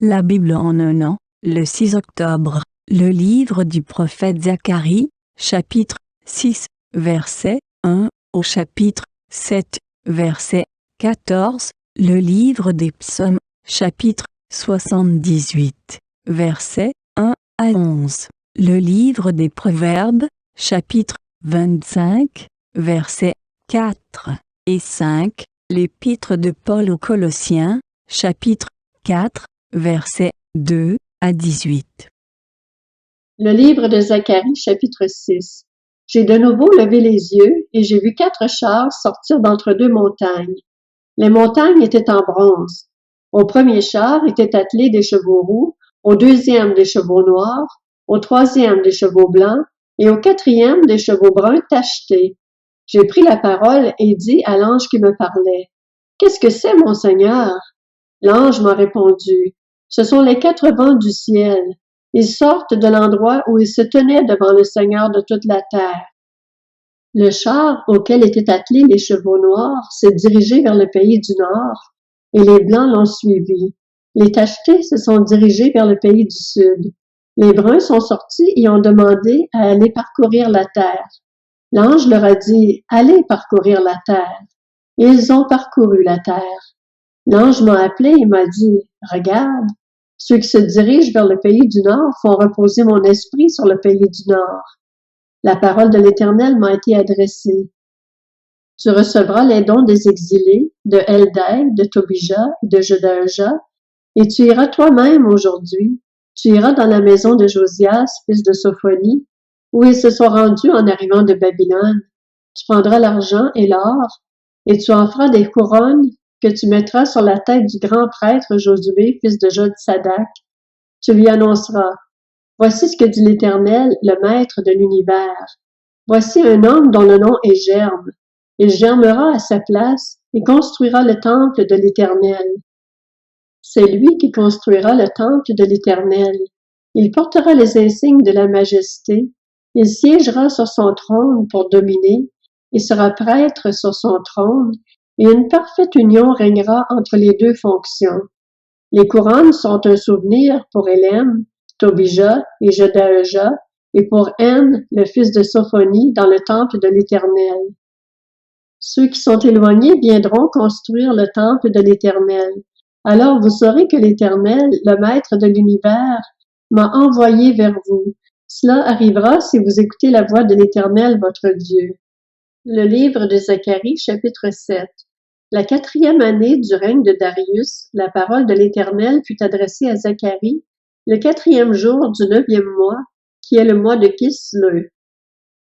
La Bible en un an, le 6 octobre, le livre du prophète Zacharie, chapitre 6, verset 1 au chapitre 7, verset 14, le livre des psaumes, chapitre 78, verset 1 à 11, le livre des proverbes, chapitre 25, versets 4 et 5, l'épître de Paul aux Colossiens, chapitre 4, versets 2 à 18. Le livre de Zacharie, chapitre 6. J'ai de nouveau levé les yeux, et j'ai vu 4 chars sortir d'entre 2 montagnes. Les montagnes étaient en bronze. Au premier char étaient attelés des chevaux roux, au deuxième des chevaux noirs, au troisième des chevaux blancs, et au quatrième des chevaux bruns tachetés. J'ai pris la parole et dit à l'ange qui me parlait, « Qu'est-ce que c'est, mon Seigneur? » L'ange m'a répondu, « Ce sont les 4 vents du ciel. Ils sortent de l'endroit où ils se tenaient devant le Seigneur de toute la terre. » Le char auquel étaient attelés les chevaux noirs s'est dirigé vers le pays du nord, et les blancs l'ont suivi. Les tachetés se sont dirigés vers le pays du sud. Les bruns sont sortis et ont demandé à aller parcourir la terre. L'ange leur a dit, « Allez parcourir la terre. » Et ils ont parcouru la terre. L'ange m'a appelé et m'a dit, « Regarde, ceux qui se dirigent vers le pays du Nord font reposer mon esprit sur le pays du Nord. » La parole de l'Éternel m'a été adressée. Tu recevras les dons des exilés, de Heldai, de Tobija et de Jedaïja, et tu iras toi-même aujourd'hui. Tu iras dans la maison de Josias, fils de Sophonie, où ils se sont rendus en arrivant de Babylone. Tu prendras l'argent et l'or, et tu en feras des couronnes que tu mettras sur la tête du grand prêtre Josué, fils de Jod-Sadak. Tu lui annonceras, « Voici ce que dit l'Éternel, le Maître de l'univers. Voici un homme dont le nom est Germe. Il germera à sa place et construira le temple de l'Éternel. C'est lui qui construira le temple de l'Éternel. Il portera les insignes de la majesté. Il siégera sur son trône pour dominer et sera prêtre sur son trône, et une parfaite union régnera entre les 2 fonctions. Les couronnes sont un souvenir pour Élem, Tobija et Jedaïja, et pour En, le fils de Sophonie, dans le temple de l'Éternel. Ceux qui sont éloignés viendront construire le temple de l'Éternel. Alors vous saurez que l'Éternel, le Maître de l'univers, m'a envoyé vers vous. Cela arrivera si vous écoutez la voix de l'Éternel, votre Dieu. Le livre de Zacharie, chapitre 7. La 4e année du règne de Darius, la parole de l'Éternel fut adressée à Zacharie, le 4e jour du 9e mois, qui est le mois de Kislev.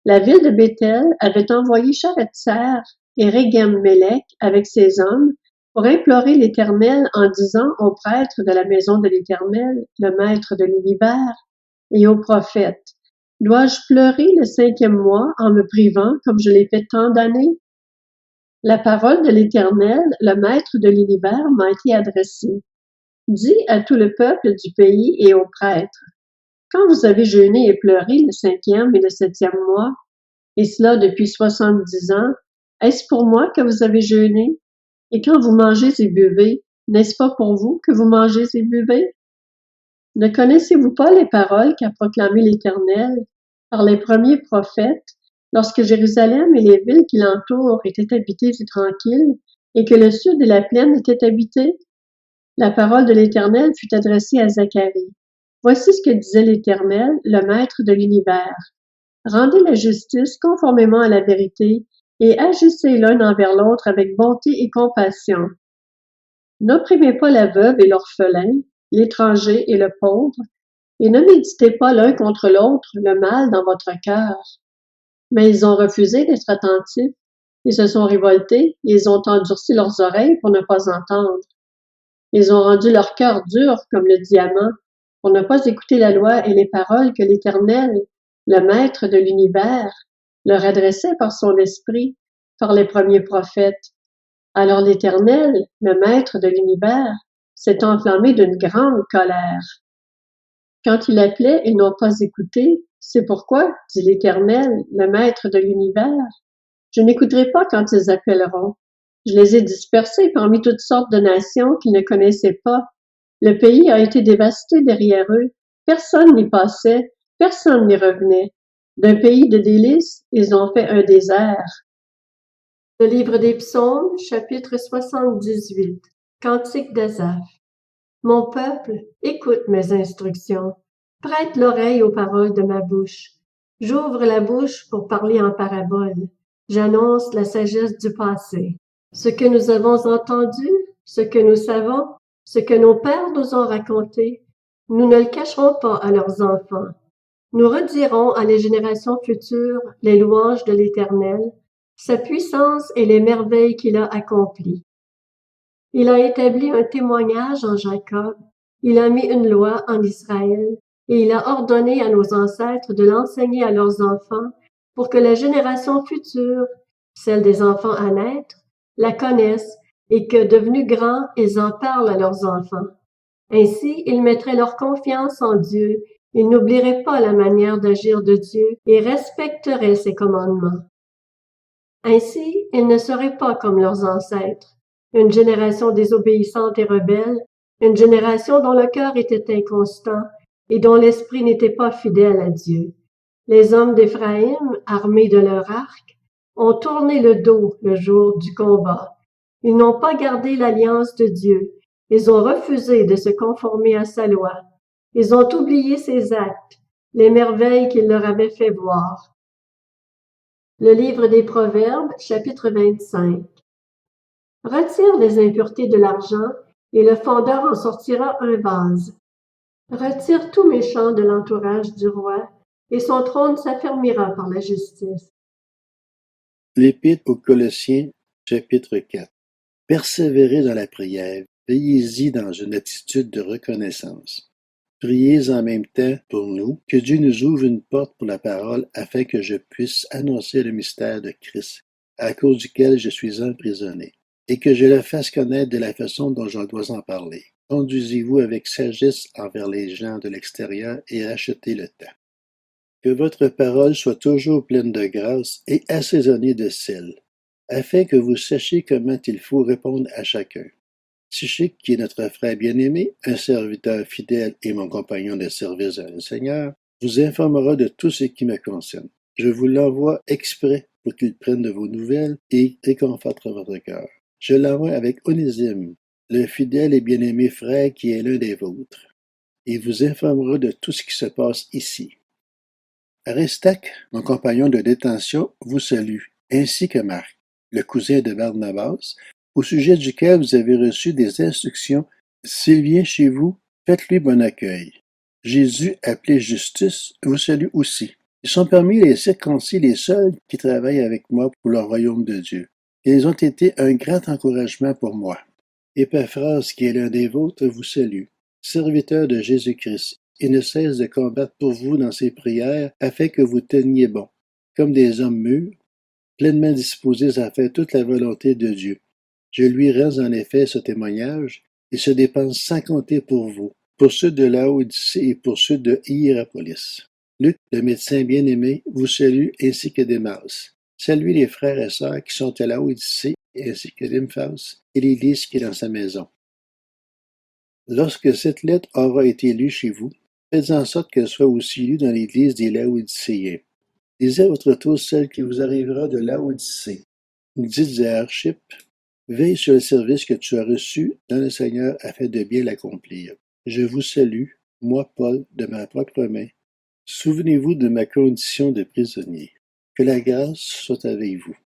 La ville de Béthel avait envoyé Sharezer et Régem-Mélec avec ses hommes pour implorer l'Éternel en disant aux prêtres de la maison de l'Éternel, le Maître de l'univers, et aux prophètes, « Dois-je pleurer le 5e mois en me privant comme je l'ai fait tant d'années? » La parole de l'Éternel, le Maître de l'univers, m'a été adressée. Dis à tout le peuple du pays et aux prêtres, quand vous avez jeûné et pleuré le 5e et le 7e mois, et cela depuis 70 ans, est-ce pour moi que vous avez jeûné? Et quand vous mangez et buvez, n'est-ce pas pour vous que vous mangez et buvez? Ne connaissez-vous pas les paroles qu'a proclamées l'Éternel par les premiers prophètes, lorsque Jérusalem et les villes qui l'entourent étaient habitées et tranquilles, et que le sud et la plaine étaient habités? La parole de l'Éternel fut adressée à Zacharie. Voici ce que disait l'Éternel, le Maître de l'univers. Rendez la justice conformément à la vérité, et agissez l'un envers l'autre avec bonté et compassion. N'opprimez pas la veuve et l'orphelin, l'étranger et le pauvre, et ne méditez pas l'un contre l'autre le mal dans votre cœur. Mais ils ont refusé d'être attentifs, ils se sont révoltés, et ils ont endurci leurs oreilles pour ne pas entendre. Ils ont rendu leur cœur dur comme le diamant, pour ne pas écouter la loi et les paroles que l'Éternel, le Maître de l'univers, leur adressait par son esprit, par les premiers prophètes. Alors l'Éternel, le Maître de l'univers, s'est enflammé d'une grande colère. Quand il appelait, ils n'ont pas écouté. C'est pourquoi, dit l'Éternel, le Maître de l'univers, je n'écouterai pas quand ils appelleront. Je les ai dispersés parmi toutes sortes de nations qu'ils ne connaissaient pas. Le pays a été dévasté derrière eux. Personne n'y passait, personne n'y revenait. D'un pays de délices, ils ont fait un désert. Le livre des Psaumes, chapitre 78. Cantique d'Asaph. Mon peuple, écoute mes instructions. Prête l'oreille aux paroles de ma bouche. J'ouvre la bouche pour parler en parabole. J'annonce la sagesse du passé. Ce que nous avons entendu, ce que nous savons, ce que nos pères nous ont raconté, nous ne le cacherons pas à leurs enfants. Nous redirons à les générations futures les louanges de l'Éternel, sa puissance et les merveilles qu'il a accomplies. Il a établi un témoignage en Jacob, il a mis une loi en Israël, et il a ordonné à nos ancêtres de l'enseigner à leurs enfants, pour que la génération future, celle des enfants à naître, la connaissent, et que, devenus grands, ils en parlent à leurs enfants. Ainsi, ils mettraient leur confiance en Dieu, ils n'oublieraient pas la manière d'agir de Dieu et respecteraient ses commandements. Ainsi, ils ne seraient pas comme leurs ancêtres, une génération désobéissante et rebelle, une génération dont le cœur était inconstant et dont l'esprit n'était pas fidèle à Dieu. Les hommes d'Éphraïm, armés de leur arc, ont tourné le dos le jour du combat. Ils n'ont pas gardé l'alliance de Dieu. Ils ont refusé de se conformer à sa loi. Ils ont oublié ses actes, les merveilles qu'il leur avait fait voir. Le livre des Proverbes, chapitre 25. Retire les impuretés de l'argent, et le fondeur en sortira un vase. Retire tout méchant de l'entourage du roi, et son trône s'affermira par la justice. L'Épître aux Colossiens, chapitre 4. Persévérez dans la prière, veillez-y dans une attitude de reconnaissance. Priez en même temps pour nous, que Dieu nous ouvre une porte pour la parole afin que je puisse annoncer le mystère de Christ, à cause duquel je suis emprisonné, et que je le fasse connaître de la façon dont j'en dois en parler. Conduisez-vous avec sagesse envers les gens de l'extérieur et achetez le temps. Que votre parole soit toujours pleine de grâce et assaisonnée de sel, afin que vous sachiez comment il faut répondre à chacun. Tychique, qui est notre frère bien-aimé, un serviteur fidèle et mon compagnon de service dans le Seigneur, vous informera de tout ce qui me concerne. Je vous l'envoie exprès pour qu'il prenne de vos nouvelles et réconforte votre cœur. Je l'envoie avec Onésime, le fidèle et bien-aimé frère qui est l'un des vôtres. Il vous informera de tout ce qui se passe ici. Aristarque, mon compagnon de détention, vous salue, ainsi que Marc, le cousin de Barnabas, au sujet duquel vous avez reçu des instructions. S'il vient chez vous, faites-lui bon accueil. Jésus, appelé Justus, vous salue aussi. Ils sont parmi les circoncis les seuls qui travaillent avec moi pour le royaume de Dieu. Ils ont été un grand encouragement pour moi. Épaphras, qui est l'un des vôtres, vous salue, serviteur de Jésus-Christ. Il ne cesse de combattre pour vous dans ses prières afin que vous teniez bon, comme des hommes mûrs, pleinement disposés à faire toute la volonté de Dieu. Je lui rends en effet ce témoignage et se dépense sans compter pour vous, pour ceux de Laodicée et pour ceux de Hiérapolis. Luc, le médecin bien-aimé, vous salue ainsi que Démas. Saluez les frères et sœurs qui sont à Laodicée ainsi que Nymphas et l'Église qui est dans sa maison. Lorsque cette lettre aura été lue chez vous, faites en sorte qu'elle soit aussi lue dans l'Église des Laodicéens. Lisez à votre tour celle qui vous arrivera de Laodicée. Dites à Archippe, veille sur le service que tu as reçu dans le Seigneur afin de bien l'accomplir. Je vous salue, moi Paul, de ma propre main. Souvenez-vous de ma condition de prisonnier. Que la grâce soit avec vous.